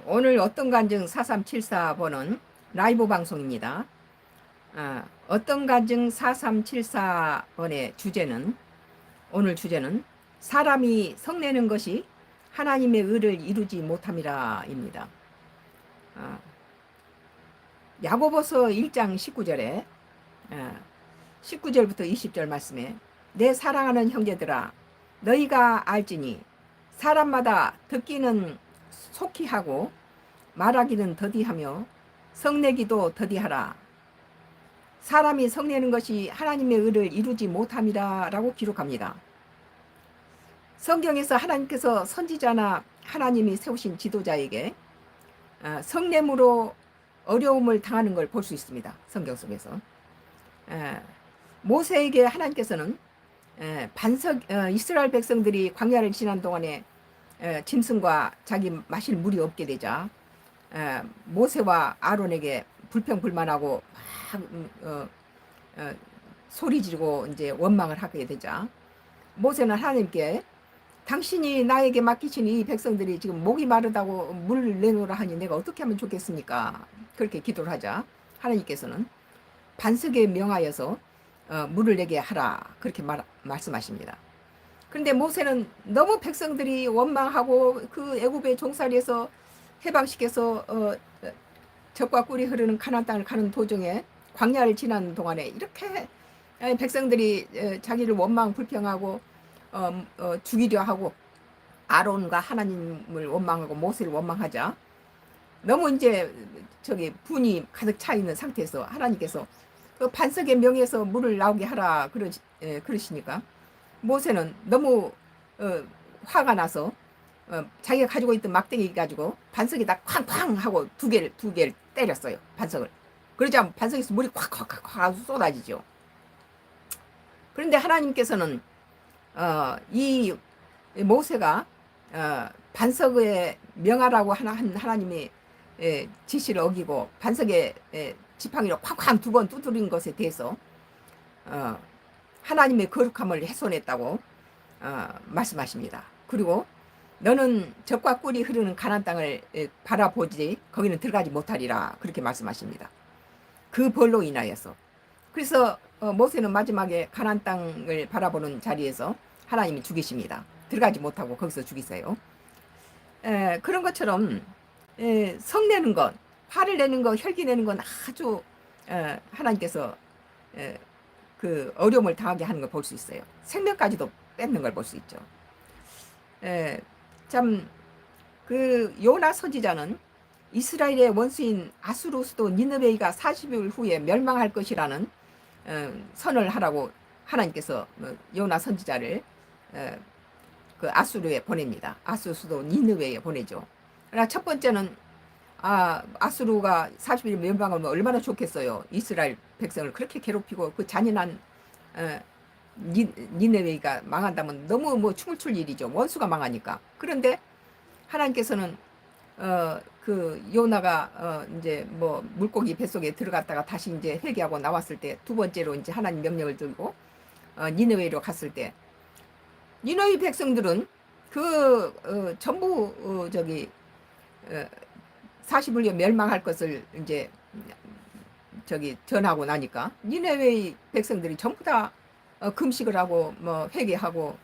오늘 어떤 간증 4374번은 라이브 방송입니다. 어떤 간증 4374번의 주제는, 오늘 주제는 사람이 성내는 것이 하나님의 의를 이루지 못함이라입니다. 야고보서 1장 19절에 19절부터 20절 말씀에, 내 사랑하는 형제들아, 너희가 알지니 사람마다 듣기는 속히 하고 말하기는 더디하며 성내기도 더디하라. 사람이 성내는 것이 하나님의 의를 이루지 못함이라 라고 기록합니다. 성경에서 하나님께서 선지자나 하나님이 세우신 지도자에게 성냄으로 어려움을 당하는 걸 볼 수 있습니다. 성경 속에서. 모세에게 하나님께서는 이스라엘 백성들이 광야를 지난 동안에 짐승과 자기 마실 물이 없게 되자 모세와 아론에게 불평불만하고 막 소리 지르고 이제 원망을 하게 되자, 모세는 하나님께 당신이 나에게 맡기신 이 백성들이 지금 목이 마르다고 물 내놓으라 하니 내가 어떻게 하면 좋겠습니까? 그렇게 기도를 하자 하나님께서는 반석에 명하여서 물을 내게 하라, 그렇게 말씀하십니다. 그런데 모세는 너무 백성들이 원망하고 그 애굽의 종살이에서 해방시켜서 젖과 꿀이 흐르는 가나안 땅을 가는 도중에 광야를 지나는 동안에 이렇게 백성들이 자기를 원망 불평하고 죽이려 하고 아론과 하나님을 원망하고 모세를 원망하자, 너무 이제 분이 가득 차 있는 상태에서 하나님께서 그 반석의 명에서 물을 나오게 하라 그러시니까 모세는 너무 화가 나서 자기가 가지고 있던 막대기 가지고 반석에다 쾅쾅 하고 두 개를 때렸어요, 반석을. 그러자 반석에서 물이 콱콱콱 쏟아지죠. 그런데 하나님께서는 이 모세가 반석에 명하라고 한 하나님의 지시를 어기고 반석에 지팡이로 쾅쾅 두 번 두드린 것에 대해서 하나님의 거룩함을 훼손했다고 말씀하십니다. 그리고 너는 젖과 꿀이 흐르는 가나안 땅을 바라보지 거기는 들어가지 못하리라, 그렇게 말씀하십니다. 그 벌로 인하여서. 그래서 모세는 마지막에 가나안 땅을 바라보는 자리에서 하나님이 죽이십니다. 들어가지 못하고 거기서 죽이세요. 그런 것처럼 성내는 것, 화를 내는 것, 혈기 내는 건 아주 하나님께서 그 어려움을 당하게 하는 걸 볼 수 있어요. 생명까지도 뺏는 걸 볼 수 있죠. 참 그 요나 선지자는 이스라엘의 원수인 아수르 수도 니느웨이가 40일 후에 멸망할 것이라는 선을 하라고 하나님께서 요나 선지자를 그 아수르에 보냅니다. 아수르 수도 니느웨이에 보내죠. 그러나 첫 번째는 아수르가 40일 멸망하면 얼마나 좋겠어요. 이스라엘 백성을 그렇게 괴롭히고 그 잔인한 니느웨이가 망한다면 너무 뭐 춤을 출 일이죠. 원수가 망하니까. 그런데 하나님께서는 그 요나가 이제 뭐 물고기 뱃속에 들어갔다가 다시 이제 회개하고 나왔을 때 두 번째로 이제 하나님 명령을 들고 니느웨이로 갔을 때 니느웨이 백성들은 그 전부 40일 멸망할 것을 이제 전하고 나니까 니느웨이 백성들이 전부 다 금식을 하고 뭐 회개하고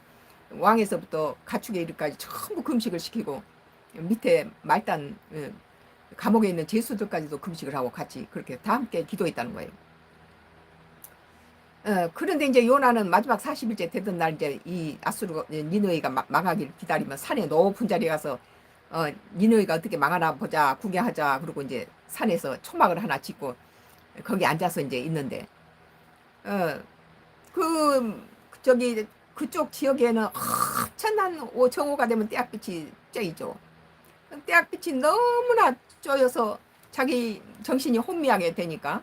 왕에서부터 가축의 이르까지 전부 금식을 시키고 밑에 말단 감옥에 있는 죄수들까지도 금식을 하고 같이 그렇게 다 함께 기도했다는 거예요. 그런데 이제 요나는 마지막 40일째 되던 날 이제 이 아수르 니느웨이가 망하기를 기다리면 산에 높은 자리에 가서 니느웨이가 어떻게 망하나 보자, 구경하자. 그러고 이제 산에서 초막을 하나 짓고 거기 앉아서 이제 있는데 그쪽 지역에는 엄청난 정오가 되면 떼약빛이 쪄이죠. 떼약빛이 너무나 쪄여서 자기 정신이 혼미하게 되니까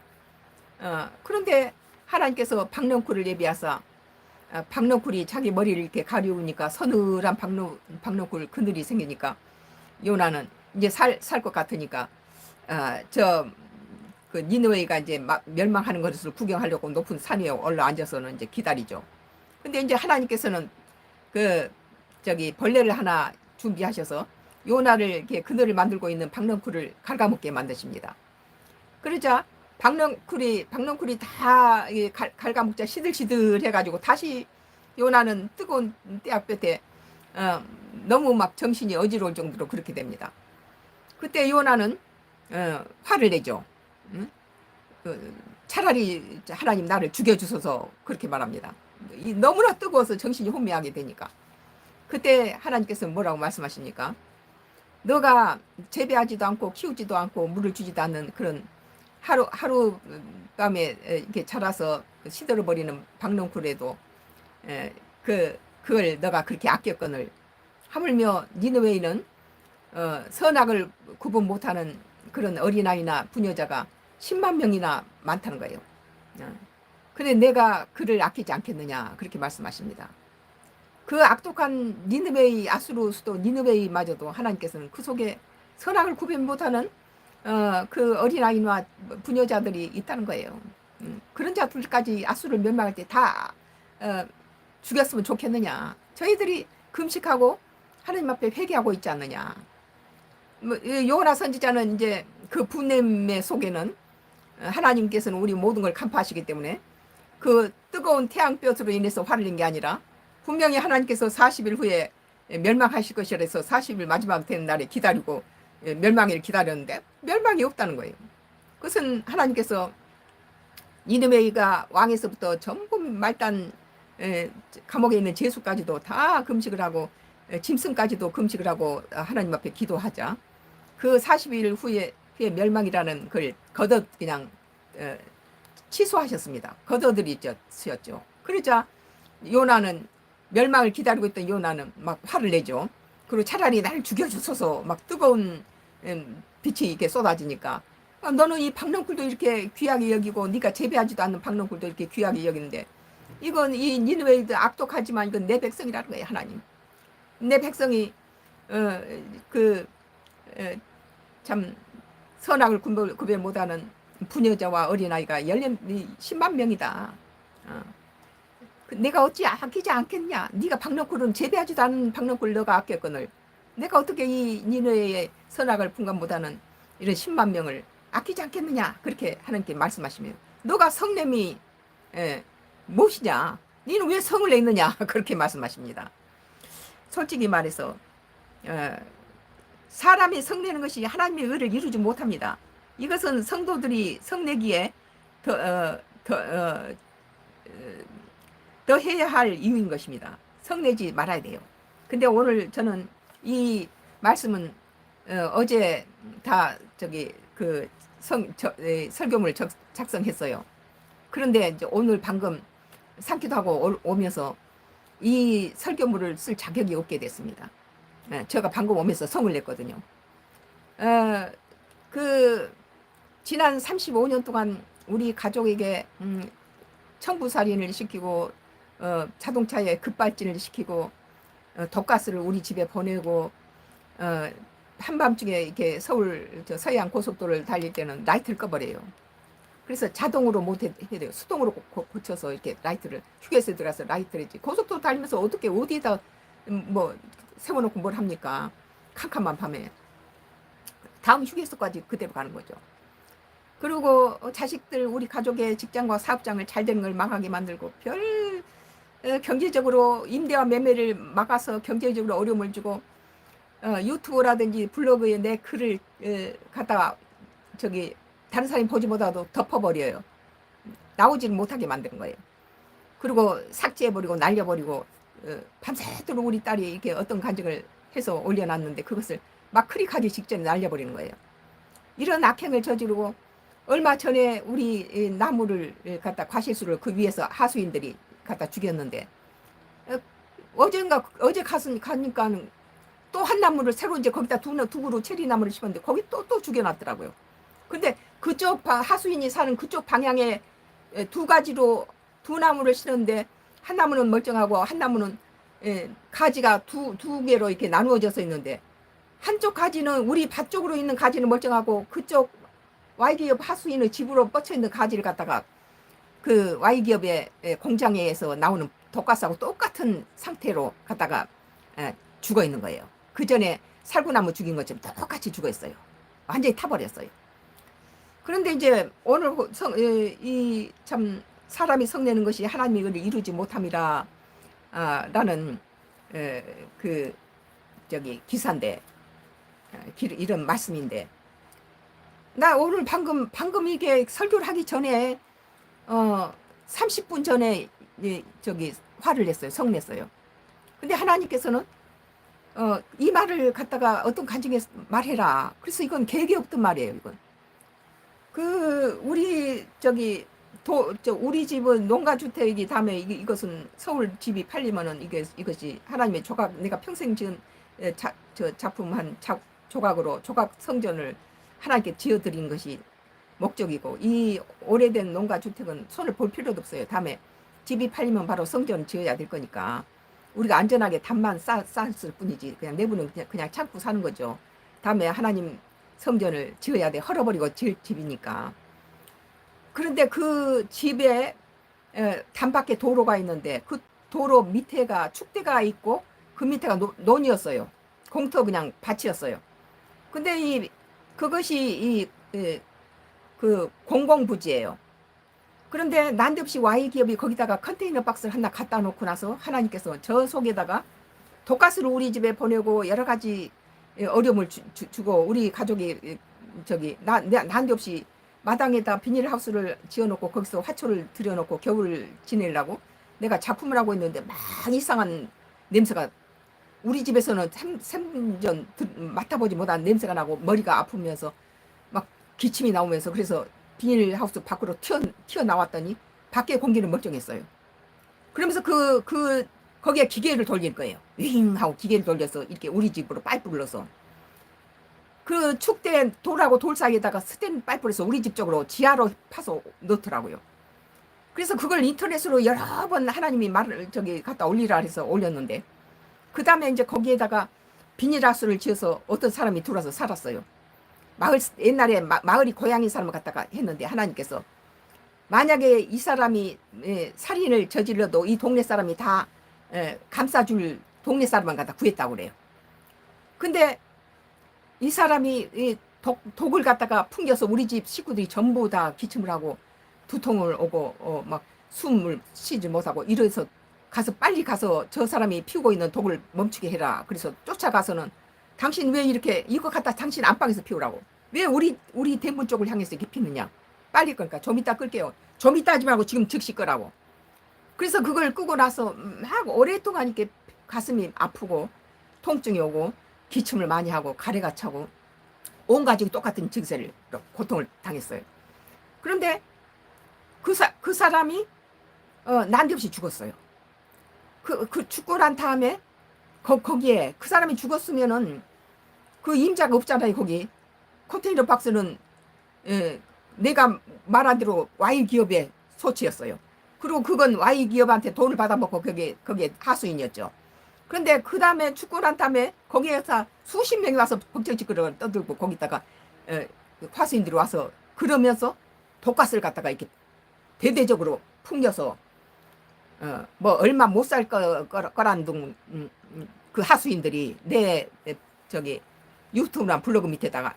그런데 하나님께서 박넝쿨을 예비하사 박넝쿨이 자기 머리를 이렇게 가리우니까 서늘한 박넝쿨 그늘이 생기니까 요나는 이제 살 것 같으니까 그 니느웨이가 이제 멸망하는 것을 구경하려고 높은 산 위에 올라 앉아서는 이제 기다리죠. 근데 이제 하나님께서는 벌레를 하나 준비하셔서 요나를 이렇게 그늘을 만들고 있는 박넝쿨을 갉아먹게 만드십니다. 그러자 박넝쿨이 다 갉아먹자 시들시들 해가지고 다시 요나는 뜨거운 떼약볕에 너무 막 정신이 어지러울 정도로 그렇게 됩니다. 그때 요나는 화를 내죠. 응? 차라리 하나님 나를 죽여주소서 그렇게 말합니다. 너무나 뜨거워서 정신이 혼미하게 되니까. 그때 하나님께서 뭐라고 말씀하십니까? 너가 재배하지도 않고 키우지도 않고 물을 주지도 않는 그런 하루 밤에 이렇게 자라서 시들어버리는 박넝쿨에도 그걸 너가 그렇게 아꼈거늘 하물며 니느웨이는 선악을 구분 못하는 그런 어린아이나 부녀자가 10만 명이나 많다는 거예요. 근데 내가 그를 아끼지 않겠느냐 그렇게 말씀하십니다. 그 악독한 니느웨이 아수르 수도 니느웨이마저도 하나님께서는 그 속에 선악을 구분 못하는 그 어린아이와 부녀자들이 있다는 거예요. 그런 자들까지 아수르를 멸망할 때 다 죽였으면 좋겠느냐. 저희들이 금식하고 하나님 앞에 회개하고 있지 않느냐. 요나 선지자는 이제 그 분냄의 속에는 하나님께서는 우리 모든 걸 간파하시기 때문에 그 뜨거운 태양볕으로 인해서 화를 낸 게 아니라 분명히 하나님께서 40일 후에 멸망하실 것이라 해서 40일 마지막 되는 날에 기다리고 멸망을 기다렸는데 멸망이 없다는 거예요. 그것은 하나님께서 니느웨이가 왕에서부터 전부 말단 감옥에 있는 제수까지도 다 금식을 하고 짐승까지도 금식을 하고 하나님 앞에 기도하자 그 40일 후에 멸망이라는 걸 거듭 그냥 취소하셨습니다. 거둬들이셨죠. 그러자 요나는 멸망을 기다리고 있던 요나는 막 화를 내죠. 그리고 차라리 나를 죽여주소서 막 뜨거운 빛이 이렇게 쏟아지니까 너는 이 박넝쿨도 이렇게 귀하게 여기고 네가 재배하지도 않는 박넝쿨도 이렇게 귀하게 여기는데 이건 이 니느웨이도 악독하지만 이건 내 백성이라는 거예요. 하나님 내 백성이 참 선악을 구별 못하는 부녀자와 어린아이가 10만 명이다. 내가 어찌 아끼지 않겠냐. 네가 박넝쿨은 재배하지도 않은 박넝쿨 너가 아꼈거늘 내가 어떻게 이 니느웨이의 선악을 분간 못하는 이런 10만 명을 아끼지 않겠느냐. 그렇게 하나님께 말씀하시면 너가 성냄이 무엇이냐. 너는 왜 성을 냈느냐. 그렇게 말씀하십니다. 솔직히 말해서 사람이 성내는 것이 하나님의 의를 이루지 못합니다. 이것은 성도들이 성내기에 더 해야 할 이유인 것입니다. 성내지 말아야 돼요. 근데 오늘 저는 이 말씀은 어제 다 설교문을 작성했어요. 그런데 이제 오늘 방금 상기도 오면서 이 설교문을 쓸 자격이 없게 됐습니다. 제가 방금 오면서 성을 냈거든요. 지난 35년 동안 우리 가족에게 청부살인을 시키고 자동차에 급발진을 시키고 독가스를 우리 집에 보내고 한밤중에 이렇게 서울 서해안 고속도로를 달릴 때는 라이트를 꺼버려요. 그래서 자동으로 못 해야 돼요. 수동으로 고쳐서 이렇게 라이트를 휴게소에 들어가서 라이트를 했지. 고속도로 달리면서 어디에다 뭐 세워놓고 뭘 합니까? 캄캄한 밤에. 다음 휴게소까지 그대로 가는 거죠. 그리고 자식들 우리 가족의 직장과 사업장을 잘 되는 걸 망하게 만들고 경제적으로 임대와 매매를 막아서 경제적으로 어려움을 주고 유튜브라든지 블로그에 내 글을 갖다가 다른 사람이 보지 못하도 덮어버려요. 나오지를 못하게 만드는 거예요. 그리고 삭제해버리고 날려버리고 밤새도록 우리 딸이 이렇게 어떤 간증을 해서 올려놨는데 그것을 막 클릭하기 직전에 날려버리는 거예요. 이런 악행을 저지르고 얼마 전에 우리 나무를 갖다 과실수를 그 위에서 하수인들이 갖다 죽였는데 어제 가니까 또 한 나무를 새로 이제 거기다 두 그루 체리 나무를 심었는데 거기 또 죽여놨더라고요. 근데 그쪽 하수인이 사는 그쪽 방향에 두 가지로 두 나무를 심었는데 한 나무는 멀쩡하고 한 나무는 가지가 두 개로 이렇게 나누어져서 있는데 한쪽 가지는 우리 밭 쪽으로 있는 가지는 멀쩡하고 그쪽 Y기업 하수인의 집으로 뻗쳐 있는 가지를 갖다가 그 Y기업의 공장에서 나오는 독가스하고 똑같은 상태로 갖다가 죽어 있는 거예요. 그 전에 살구나무 죽인 것처럼 똑같이 죽었어요. 완전히 타버렸어요. 그런데 이제 오늘 이 참 사람이 성내는 것이 하나님이 이걸 이루지 못함이라 라는 그 저기 기사인데 이런 말씀인데, 나 오늘 방금 이게 설교를 하기 전에 30분 전에 저기 화를 냈어요. 성냈어요. 근데 하나님께서는 이 말을 갖다가 어떤 간증에 말해라. 그래서 이건 계획이 없던 말이에요. 이건 우리 저기 우리 집은 농가주택이기 다음에 이것은 서울 집이 팔리면은 이것이 하나님의 조각, 내가 평생 지은 작품 한 조각으로 조각 성전을 하나님께 지어드린 것이 목적이고, 이 오래된 농가주택은 손을 볼 필요도 없어요. 다음에 집이 팔리면 바로 성전을 지어야 될 거니까 우리가 안전하게 담만 쌓았을 뿐이지, 그냥 내부는 그냥 참고 사는 거죠. 다음에 하나님 성전을 지어야 돼. 헐어버리고 지을 집이니까. 그런데 그 집에 단밖에 도로가 있는데 그 도로 밑에가 축대가 있고 그 밑에가 논이었어요. 공터 그냥 밭이었어요. 근데 그것이 그 공공부지예요. 그런데 난데없이 Y기업이 거기다가 컨테이너 박스를 하나 갖다 놓고 나서 하나님께서 저 속에다가 독가스를 우리 집에 보내고 여러 가지 어려움을 주고, 우리 가족이 저기 난데없이 마당에다 비닐하우스를 지어놓고 거기서 화초를 들여놓고 겨울을 지내려고 내가 작품을 하고 있는데 막 이상한 냄새가, 우리 집에서는 3년 전 맡아보지 못한 냄새가 나고 머리가 아프면서 막 기침이 나오면서, 그래서 비닐하우스 밖으로 튀어나왔더니 밖에 공기는 멀쩡했어요. 그러면서 거기에 기계를 돌릴 거예요. 윙 하고 기계를 돌려서 이렇게 우리 집으로 파이프를 넣어서 그 축대 돌하고 돌 사이에다가 스텐 파이프를 해서 우리 집 쪽으로 지하로 파서 넣더라고요. 그래서 그걸 인터넷으로 여러 번 하나님이 말을 갖다 올리라 해서 올렸는데, 그 다음에 이제 거기에다가 비닐하우스를 지어서 어떤 사람이 들어와서 살았어요. 옛날에 마을이 고향인 사람을 갖다가 했는데, 하나님께서 만약에 이 사람이 살인을 저질러도 이 동네 사람이 다 감싸줄 동네 사람만 갖다 구했다고 그래요. 근데 이 사람이 독을 갖다가 풍겨서 우리 집 식구들이 전부 다 기침을 하고 두통을 오고 막 숨을 쉬지 못하고 이래서 빨리 가서 저 사람이 피우고 있는 독을 멈추게 해라. 그래서 쫓아가서는 당신 왜 이렇게 이거 갖다 당신 안방에서 피우라고, 왜 우리 대문 쪽을 향해서 이렇게 피느냐, 빨리 끄니까 좀 이따 끌게요. 좀 이따 하지 말고 지금 즉시 끄라고. 그래서 그걸 끄고 나서 막 오랫동안 이렇게 가슴이 아프고 통증이 오고 기침을 많이 하고 가래가 차고 온 가족이 똑같은 증세를 고통을 당했어요. 그런데 그 사람이 난데없이 죽었어요. 그 죽고 난 다음에 거기에 그 사람이 죽었으면은 그 임자가 없잖아요. 거기 컨테이너 박스는 내가 말한 대로 Y기업의 소치였어요. 그리고 그건 Y기업한테 돈을 받아먹고 그게 하수인이었죠. 그런데 그 다음에 죽고 난 다음에 거기에서 수십 명이 와서 법정직구를 떠들고 거기다가 화수인들이 와서 그러면서 독가스를 갖다가 이렇게 대대적으로 풍겨서 뭐 얼마 못 살 거란 둥 그 하수인들이 내 유튜브나 블로그 밑에다가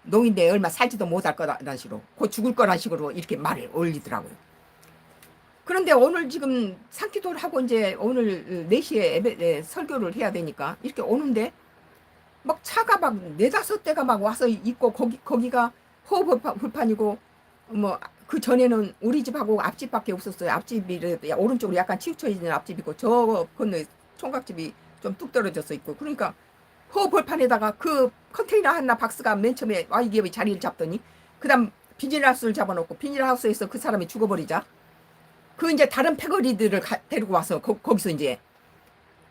농인데 얼마 살지도 못할 거라는 식으로 곧 죽을 거란 식으로 이렇게 말을 올리더라고요. 그런데 오늘 지금 산기도를 하고 이제 오늘 4시에 설교를 해야 되니까 이렇게 오는데 막 차가 막 4-5대가 막 와서 있고 거기가 호흡 불판이고 뭐 그 전에는 우리 집하고 앞집밖에 없었어요. 앞집이 오른쪽으로 약간 치우쳐 있는 앞집이고 저 건너에 총각집이 좀 뚝 떨어져서 있고, 그러니까 호흡불판에다가 그 컨테이너 하나 박스가 맨 처음에 Y기업이 자리를 잡더니 그다음 비닐하우스를 잡아놓고 비닐하우스에서 그 사람이 죽어버리자 그 이제 다른 패거리들을 데리고 와서 거기서 이제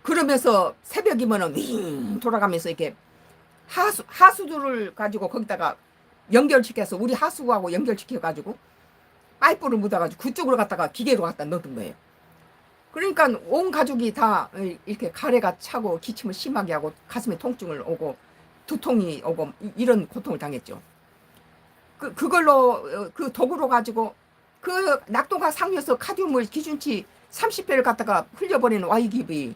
그러면서 새벽이면은 윙 돌아가면서 이렇게 하수들을 가지고 거기다가 연결시켜서 우리 하수구하고 연결시켜가지고 파이프를 묻어가지고 그쪽으로 갖다가 기계로 갖다 넣은 거예요. 그러니까 온 가족이 다 이렇게 가래가 차고 기침을 심하게 하고 가슴에 통증을 오고 두통이 오고 이런 고통을 당했죠. 그걸로 그 도구로 가지고 그 낙동강 상류에서 카디움을 기준치 30배를 갖다가 흘려버리는 Y기업이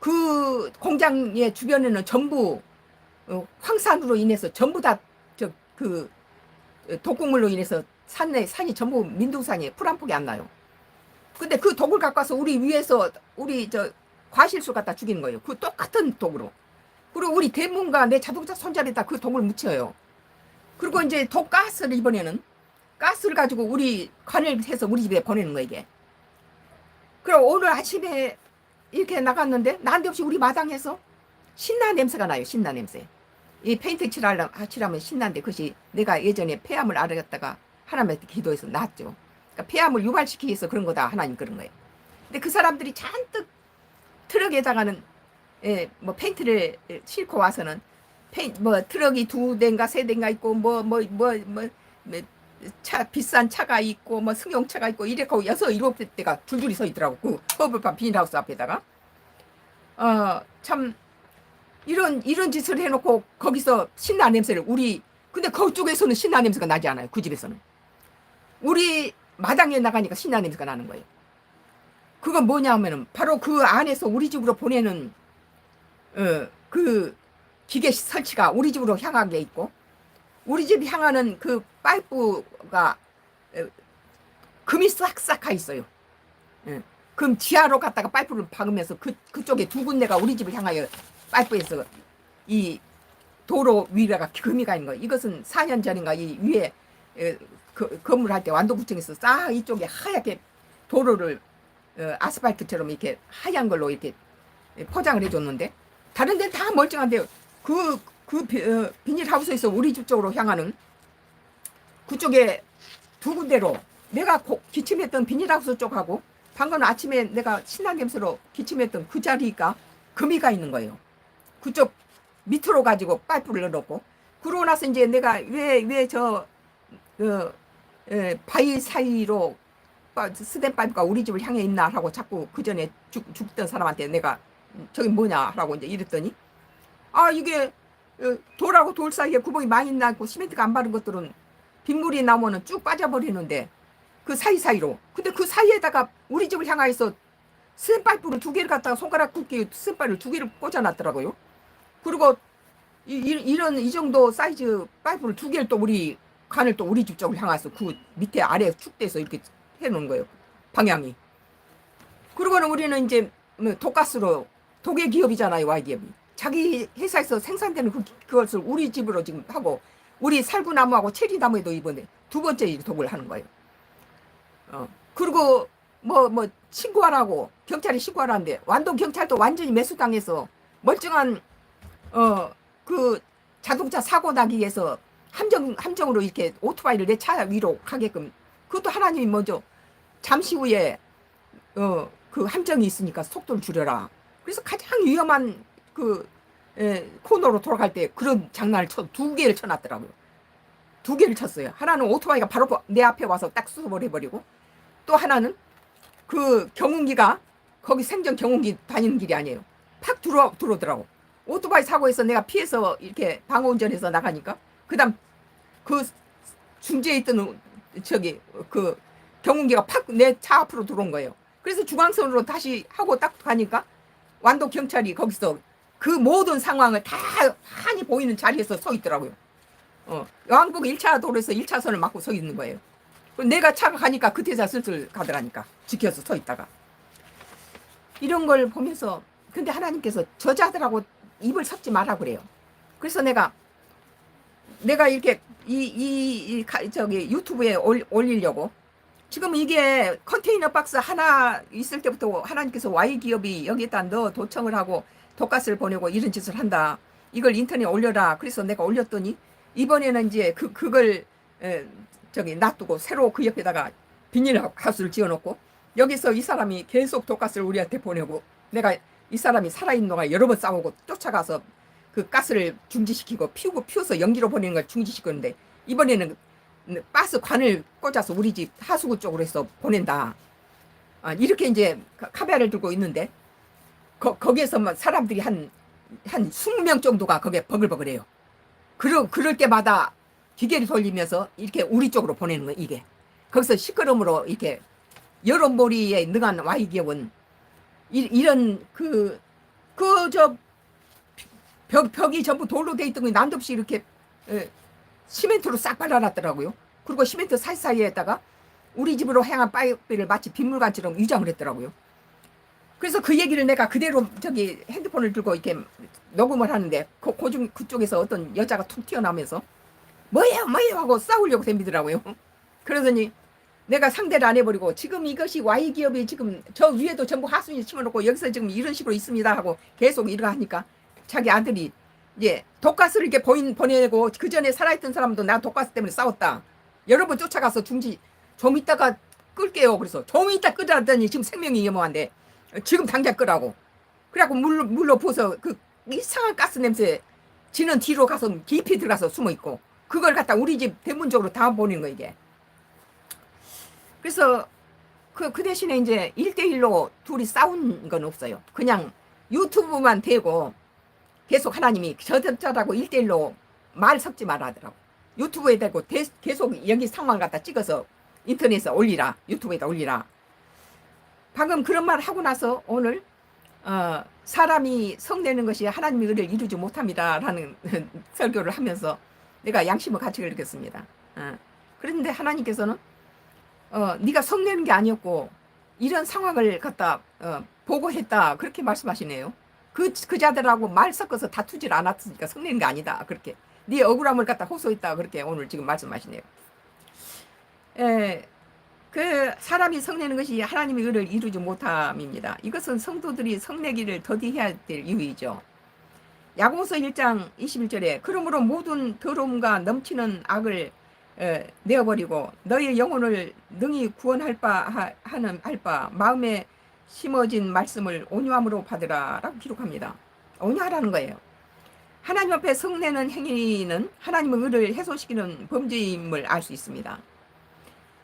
그 공장의 주변에는 전부 황산으로 인해서 전부 다 독극물로 인해서 산이 전부 민둥산이에요. 풀 한 폭이 안 나요. 근데 그 독을 갖고 와서 우리 위에서 우리 과실수 갖다 죽이는 거예요. 그 똑같은 독으로. 그리고 우리 대문과 내 자동차 손잡이에다 그 독을 묻혀요. 그리고 이제 독가스를 이번에는 가스를 가지고 우리 관을 해서 우리 집에 보내는 거예요, 이게. 그럼 오늘 아침에 이렇게 나갔는데 난데없이 우리 마당에서 신나 냄새가 나요. 신나 냄새. 이 페인트 칠하면 신난데 그것이 내가 예전에 폐암을 앓았다가 하나님한테 기도해서 나았죠. 그러니까 폐암을 유발시키기 위해서 그런 거다. 하나님 그런 거예요. 근데 그 사람들이 잔뜩 트럭에다가는 뭐 페인트를 싣고 와서는 트럭이 2대인가 3대인가 있고 비싼 차가 있고 뭐 승용차가 있고 이래고 6, 7대가 줄줄이 서 있더라고. 그 허블판 비닐하우스 앞에다가 참 이런 짓을 해놓고 거기서 신나 냄새를 근데 그쪽에서는 신나 냄새가 나지 않아요. 그 집에서는 우리 마당에 나가니까 신나 냄새가 나는 거예요. 그건 뭐냐 하면은 바로 그 안에서 우리 집으로 보내는 그 기계 설치가 우리 집으로 향하게 있고 우리 집 향하는 그 파이프가 금이 싹싹 있어요. 금 지하로 갔다가 파이프를 박으면서 그쪽에 2군데가 우리 집을 향하여 파이프에서 이 도로 위에가 금이 가 있는 거예요. 이것은 4년 전인가 이 위에 건물 할 때 완도구청에서 싹 이쪽에 하얗게 도로를 아스팔트처럼 이렇게 하얀 걸로 이렇게 포장을 해줬는데 다른 데는 다 멀쩡한데요. 비닐하우스에서 우리 집 쪽으로 향하는 그쪽에 2군데로 내가 기침했던 비닐하우스 쪽하고 방금 아침에 내가 신난 냄새로 기침했던 그 자리가 금이 가 있는 거예요. 그쪽 밑으로 가지고 파이프를 넣어놓고 그러고 나서 이제 내가 왜 바위 사이로 스댄 파이프가 우리 집을 향해 있나 하고 자꾸 그 전에 죽던 사람한테 내가 저기 뭐냐 하고 이제 이랬더니 이게 돌하고 돌 사이에 구멍이 많이 나고 시멘트가 안 바른 것들은 빗물이 나오면은 쭉 빠져버리는데 그 사이사이로 근데 그 사이에다가 우리 집을 향하여서 스댄 파이프를 2개를 갖다가 손가락 굵기 스댄 파이프를 2개를 꽂아놨더라고요. 그리고 이 정도 사이즈 파이프를 2개를 또 관을 또 우리 집 쪽을 향해서 그 밑에 아래 축대에서 이렇게 해놓은 거예요. 방향이. 그러고는 우리는 이제 독가스로 독일 기업이잖아요. Y기업이. 자기 회사에서 생산되는 그것을 우리 집으로 지금 하고 우리 살구나무하고 체리나무에도 이번에 2번째 독을 하는 거예요. 그리고 신고하라고 경찰이 신고하라는데 완동 경찰도 완전히 매수당해서 멀쩡한 그 자동차 사고 나기 위해서 함정으로 이렇게 오토바이를 내 차 위로 가게끔 그것도 하나님이 먼저 잠시 후에 그 함정이 있으니까 속도를 줄여라. 그래서 가장 위험한 코너로 돌아갈 때 그런 장난을 2개를 쳐놨더라고요. 2개를 쳤어요. 하나는 오토바이가 바로 내 앞에 와서 딱 수습을 해버리고 또 하나는 그 경운기가 거기 생전 경운기 다니는 길이 아니에요. 팍 들어오더라고. 오토바이 사고에서 내가 피해서 이렇게 방어운전해서 나가니까 그다음 그 중지에 있던 그 경운기가 팍 내 차 앞으로 들어온 거예요. 그래서 중앙선으로 다시 하고 딱 가니까 완도 경찰이 거기서 그 모든 상황을 다 환히 보이는 자리에서 서 있더라고요. 왕복 1차 도로에서 1차선을 막고 서 있는 거예요. 내가 차가 가니까 그때서 슬슬 가더라니까. 지켜서 서 있다가. 이런 걸 보면서 근데 하나님께서 저자들하고 입을 섞지 마라 그래요. 그래서 내가 이렇게 유튜브에 올리려고 지금 이게 컨테이너 박스 하나 있을 때부터 하나님께서 Y기업이 여기에다 너 도청을 하고 독가스를 보내고 이런 짓을 한다. 이걸 인터넷에 올려라. 그래서 내가 올렸더니 이번에는 이제 그걸 놔두고 새로 그 옆에다가 비닐하우스를 지어놓고 여기서 이 사람이 계속 독가스를 우리한테 보내고 내가 이 사람이 살아있는 동안 여러 번 싸우고 쫓아가서 그 가스를 중지시키고 피워서 연기로 보내는 걸 중지시켰는데 이번에는 가스 관을 꽂아서 우리 집 하수구 쪽으로 해서 보낸다. 이렇게 이제 카메라를 들고 있는데 거기에서 사람들이 한 20명 정도가 거기에 버글버글해요. 그럴 때마다 기계를 돌리면서 이렇게 우리 쪽으로 보내는 거예요. 이게 거기서 시끄러움으로 이렇게 여론몰이에 능한 Y기업은 이런 저 벽이 전부 돌로 돼 있던 게 난도없이 이렇게 시멘트로 싹 발라놨더라고요. 그리고 시멘트 사이사이에다가 우리 집으로 향한 파이프를 마치 빗물관처럼 위장을 했더라고요. 그래서 그 얘기를 내가 그대로 저기 핸드폰을 들고 이렇게 녹음을 하는데 그쪽에서 어떤 여자가 툭 튀어나오면서 뭐예요 뭐예요 하고 싸우려고 덤비더라고요. 그러더니 내가 상대를 안 해버리고 지금 이것이 Y기업이 지금 저 위에도 전부 하순이 심어놓고 여기서 지금 이런 식으로 있습니다 하고 계속 이러고 하니까 자기 아들이 이제 독가스를 이렇게 보내고 그 전에 살아있던 사람도 나 독가스 때문에 싸웠다. 여러 번 쫓아가서 중지 좀 이따가 끌게요. 그래서 좀 이따 끄라더니 지금 생명이 위험한데 지금 당장 끄라고. 그래갖고 물로 부어서 그 이상한 가스 냄새 지는 뒤로 가서 깊이 들어가서 숨어 있고 그걸 갖다 우리 집 대문 쪽으로 다 보내는 거 이게. 그래서 그 대신에 이제 1대1로 둘이 싸운 건 없어요. 그냥 유튜브만 대고 계속 하나님이 저자라고 1대1로 말 섞지 말아 하더라고. 유튜브에 대고 계속 여기 상황 갖다 찍어서 인터넷에 올리라. 유튜브에다 올리라. 방금 그런 말 하고 나서 오늘 사람이 성내는 것이 하나님의 의를 이루지 못합니다 라는 설교를 하면서 내가 양심의 가책을 느꼈습니다. 그런데 하나님께서는 네가 성내는 게 아니었고 이런 상황을 갖다 보고했다 그렇게 말씀하시네요. 그 자들하고 말 섞어서 다투질 않았으니까 성내는 게 아니다 그렇게 네 억울함을 갖다 호소했다 그렇게 오늘 지금 말씀하시네요. 그 사람이 성내는 것이 하나님의 의를 이루지 못함입니다. 이것은 성도들이 성내기를 더디해야 될 이유이죠. 야고보서 1장 21절에 그러므로 모든 더러움과 넘치는 악을 내어버리고 너의 영혼을 능히 구원할 바 마음에 심어진 말씀을 온유함으로 받으라 라고 기록합니다. 온유하라는 거예요. 하나님 앞에 성내는 행위는 하나님의 의를 훼손시키는 범죄임을 알 수 있습니다.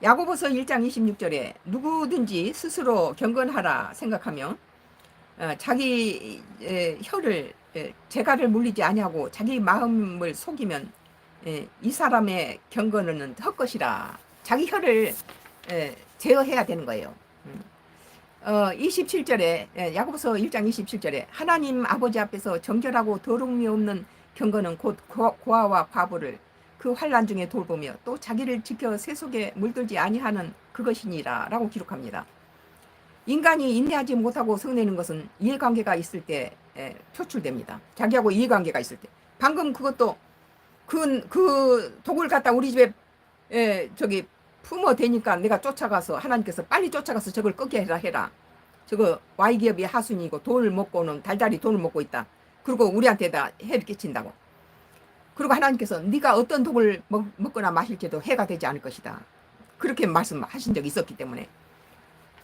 야고보서 1장 26절에 누구든지 스스로 경건하라 생각하며 자기 혀를 재갈을 물리지 아니하고 자기 마음을 속이면 이 사람의 경건은 헛것이라. 자기 혀를 제어해야 되는 거예요. 27절에 야고보서 1장 27절에 하나님 아버지 앞에서 정결하고 더러움이 없는 경건은 곧 고아와 과부를 그 환난 중에 돌보며 또 자기를 지켜 세속에 물들지 아니하는 그것이니라 라고 기록합니다. 인간이 인내하지 못하고 성내는 것은 이해관계가 있을 때 표출됩니다. 자기하고 이해관계가 있을 때. 방금 그것도 그 독을 갖다 우리 집에 저기 품어대니까 내가 쫓아가서 하나님께서 빨리 쫓아가서 저걸 끄게 해라. 저거 Y기업이 하순이고 돈을 먹고는 달달이 돈을 먹고 있다. 그리고 우리한테다 해를 끼친다고. 그리고 하나님께서 네가 어떤 독을 먹거나 마실지도 해가 되지 않을 것이다. 그렇게 말씀하신 적이 있었기 때문에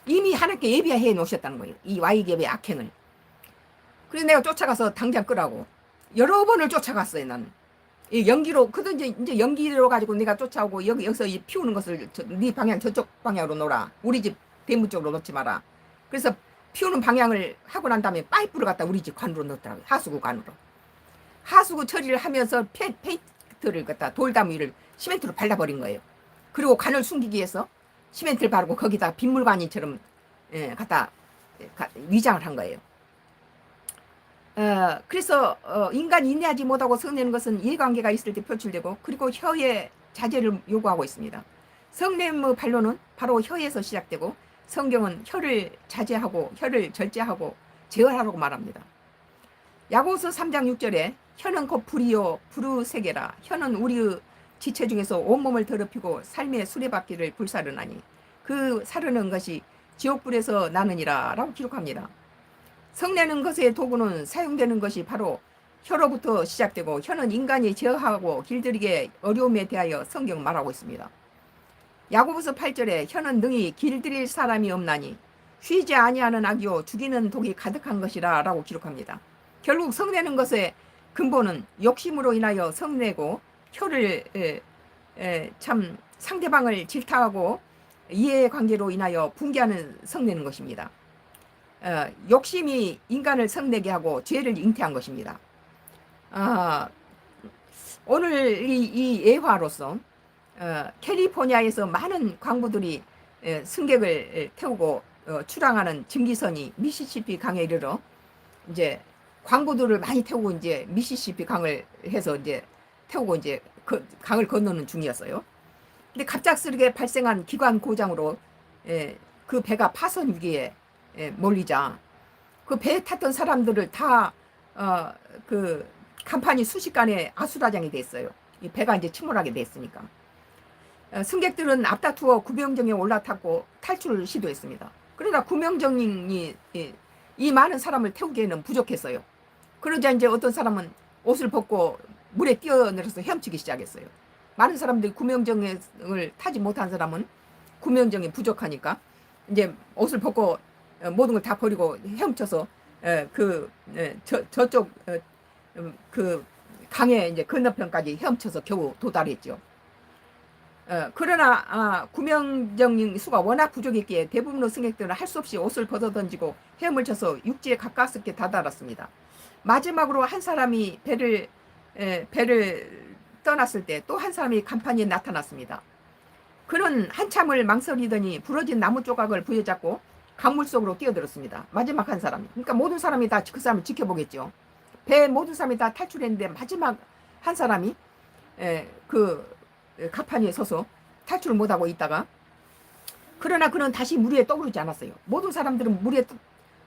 이미 하나님께 예비해 놓으셨다는 거예요. 이 Y기업의 악행을. 그래서 내가 쫓아가서 당장 끄라고. 여러 번을 쫓아갔어요. 나는. 이 연기로 그든지 이제 연기로 가지고 내가 쫓아오고 여기서 피우는 것을 네 방향 저쪽 방향으로 놓으라. 우리 집 대문 쪽으로 놓지 마라. 그래서 피우는 방향을 하고 난 다음에 파이프를 갖다 우리 집 관으로 넣더라고요. 하수구 관으로. 하수구 처리를 하면서 페인트를 갖다 돌담위를 시멘트로 발라버린 거예요. 그리고 관을 숨기기 위해서 시멘트를 바르고 거기다 빗물관이처럼 갖다 위장을 한 거예요. 그래서 인간이 인내하지 못하고 성내는 것은 이해관계가 있을 때 표출되고 그리고 혀의 자제를 요구하고 있습니다. 성냄의 반론은 바로 혀에서 시작되고 성경은 혀를 자제하고 혀를 절제하고 제어하라고 말합니다. 야고보서 3장 6절에 혀는 곧 불이요 부르세게라. 혀는 우리의 지체 중에서 온몸을 더럽히고 삶의 수레바퀴를 불사르나니 그 사르는 것이 지옥불에서 나느니라 라고 기록합니다. 성내는 것의 도구는 사용되는 것이 바로 혀로부터 시작되고 혀는 인간이 제어하고 길들이게 어려움에 대하여 성경 말하고 있습니다. 야고보서 8절에 혀는 능히 길들일 사람이 없나니 쉬지 아니하는 악이요 죽이는 독이 가득한 것이라 라고 기록합니다. 결국 성내는 것의 근본은 욕심으로 인하여 성내고 혀를 참 상대방을 질타하고 이해관계로 인하여 붕괴하는 성내는 것입니다. 욕심이 인간을 성내게 하고 죄를 잉태한 것입니다. 오늘 이 예화로서 캘리포니아에서 많은 광부들이 승객을 태우고 출항하는 증기선이 미시시피 강에 이르러 이제 광부들을 많이 태우고 이제 미시시피 강을 해서 이제 태우고 이제 그 강을 건너는 중이었어요. 근데 갑작스럽게 발생한 기관 고장으로 그 배가 파손 위기에 몰리자 그 배에 탔던 사람들을 다 그 간판이 순식간에 아수라장이 됐어요. 이 배가 이제 침몰하게 됐으니까. 승객들은 앞다투어 구명정에 올라탔고 탈출을 시도했습니다. 그러나 구명정이 이 많은 사람을 태우기에는 부족했어요. 그러자 이제 어떤 사람은 옷을 벗고 물에 뛰어내려서 헤엄치기 시작했어요. 많은 사람들이 구명정을 타지 못한 사람은 구명정이 부족하니까 이제 옷을 벗고 모든 걸 다 버리고 헤엄쳐서 저쪽 그 강의 이제 건너편까지 헤엄쳐서 겨우 도달했죠. 그러나 구명정 수가 워낙 부족했기에 대부분의 승객들은 할 수 없이 옷을 벗어던지고 헤엄을 쳐서 육지에 가깝게 다다랐습니다. 마지막으로 한 사람이 배를 떠났을 때 또 한 사람이 간판에 나타났습니다. 그는 한참을 망설이더니 부러진 나무 조각을 부여잡고 강물 속으로 뛰어들었습니다. 마지막 한 사람이. 그러니까 모든 사람이 다 그 사람을 지켜보겠죠. 배 모든 사람이 다 탈출했는데 마지막 한 사람이 그 갑판 위에 서서 탈출을 못하고 있다가 그러나 그는 다시 물 위에 떠오르지 않았어요. 모든 사람들은 물에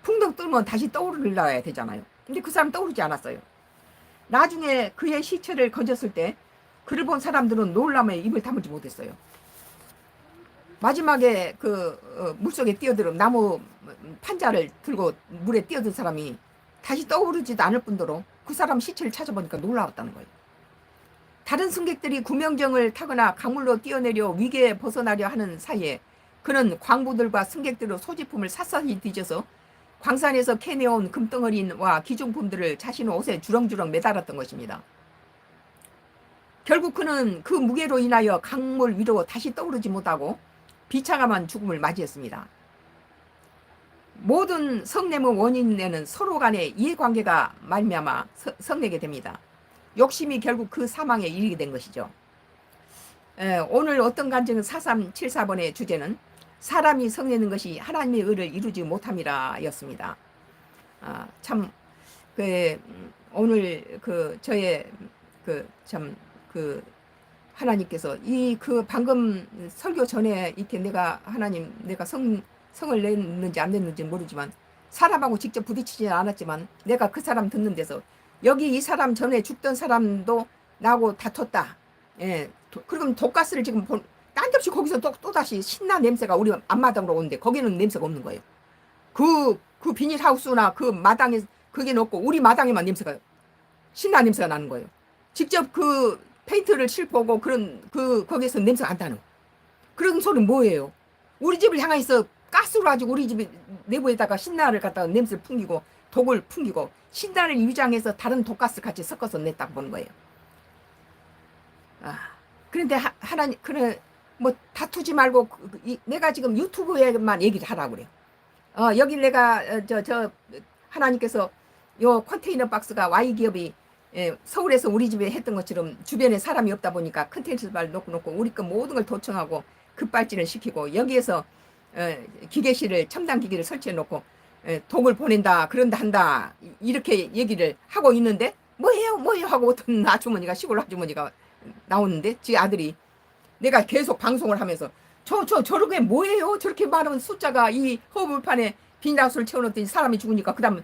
풍덩 뜨면 다시 떠오르려야 되잖아요. 근데 그 사람 떠오르지 않았어요. 나중에 그의 시체를 건졌을 때 그를 본 사람들은 놀람에 입을 다물지 못했어요. 마지막에 물속에 뛰어들어 나무 판자를 들고 물에 뛰어든 사람이 다시 떠오르지도 않을 뿐더러 그 사람 시체를 찾아보니까 놀라웠다는 거예요. 다른 승객들이 구명정을 타거나 강물로 뛰어내려 위기에 벗어나려 하는 사이에 그는 광부들과 승객들의 소지품을 샅샅이 뒤져서 광산에서 캐내온 금덩어리와 기중품들을 자신의 옷에 주렁주렁 매달았던 것입니다. 결국 그는 그 무게로 인하여 강물 위로 다시 떠오르지 못하고 비참한 죽음을 맞이했습니다. 모든 성냄의 원인에는 서로 간의 이해관계가 말미암아 성내게 됩니다. 욕심이 결국 그 사망에 이르게 된 것이죠. 오늘 어떤 간증은 4374번의 주제는 사람이 성내는 것이 하나님의 의를 이루지 못함이라 였습니다. 참 오늘 저의 하나님께서 방금 설교 전에 이렇게 내가 성을 냈는지 안 냈는지 모르지만 사람하고 직접 부딪히지 않았지만 내가 그 사람 듣는 데서 여기 이 사람 전에 죽던 사람도 나하고 다퉜다. 그럼 독가스를 지금 딴 데 없이 거기서 또다시 신나 냄새가 우리 앞마당으로 오는데 거기는 냄새가 없는 거예요. 그 비닐하우스나 그 마당에 그게 넣고 우리 마당에만 신나 냄새가 나는 거예요. 직접 그 페인트를 칠보고 거기서 냄새가 안 나는. 그런 소리는 뭐예요? 우리 집을 향해서 가스로 가지고 우리 집 내부에다가 신나를 갖다가 냄새를 풍기고 독을 풍기고 신나를 위장해서 다른 독가스 같이 섞어서 냈다고 보는 거예요. 그런데 하나님 뭐 다투지 말고 내가 지금 유튜브에만 얘기를 하라고 그래요. 여기 내가 하나님께서 요 컨테이너 박스가 Y기업이 서울에서 우리 집에 했던 것처럼 주변에 사람이 없다 보니까 컨테이너를 놓고 우리 거 모든 걸 도청하고 급발진을 시키고 여기에서 기계실을 첨단 기계를 설치해 놓고 독을 보낸다 그런다 한다 이렇게 얘기를 하고 있는데 뭐예요 하고 어떤 아주머니가 시골 아주머니가 나오는데 지 아들이 내가 계속 방송을 하면서 저렇게 뭐예요 저렇게 많은 숫자가 이 허브판에 비닐하우스를 채워놓더니 사람이 죽으니까 그 다음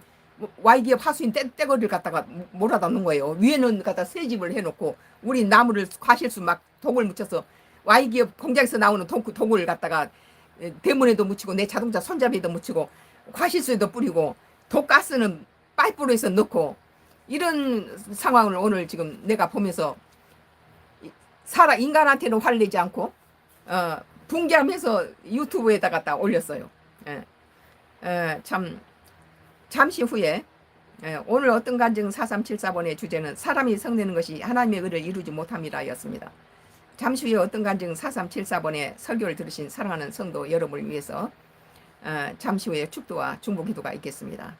Y기업 하수인 떼거리를 갖다가 몰아다 놓은 거예요. 위에는 갖다 새집을 해놓고 우리 나무를 과실수 막 독을 묻혀서 Y기업 공장에서 나오는 독을 갖다가 대문에도 묻히고 내 자동차 손잡이에도 묻히고 과실수에도 뿌리고 독가스는 파이프로 해서 넣고 이런 상황을 오늘 지금 내가 보면서 인간한테는 화를 내지 않고 붕괴하면서 유튜브에다 갖다 올렸어요. 잠시 후에 오늘 어떤 간증 4374번의 주제는 사람이 성내는 것이 하나님의 의를 이루지 못함이라 였습니다. 잠시 후에 어떤 간증 4374번의 설교를 들으신 사랑하는 성도 여러분을 위해서 잠시 후에 축도와 중보 기도가 있겠습니다.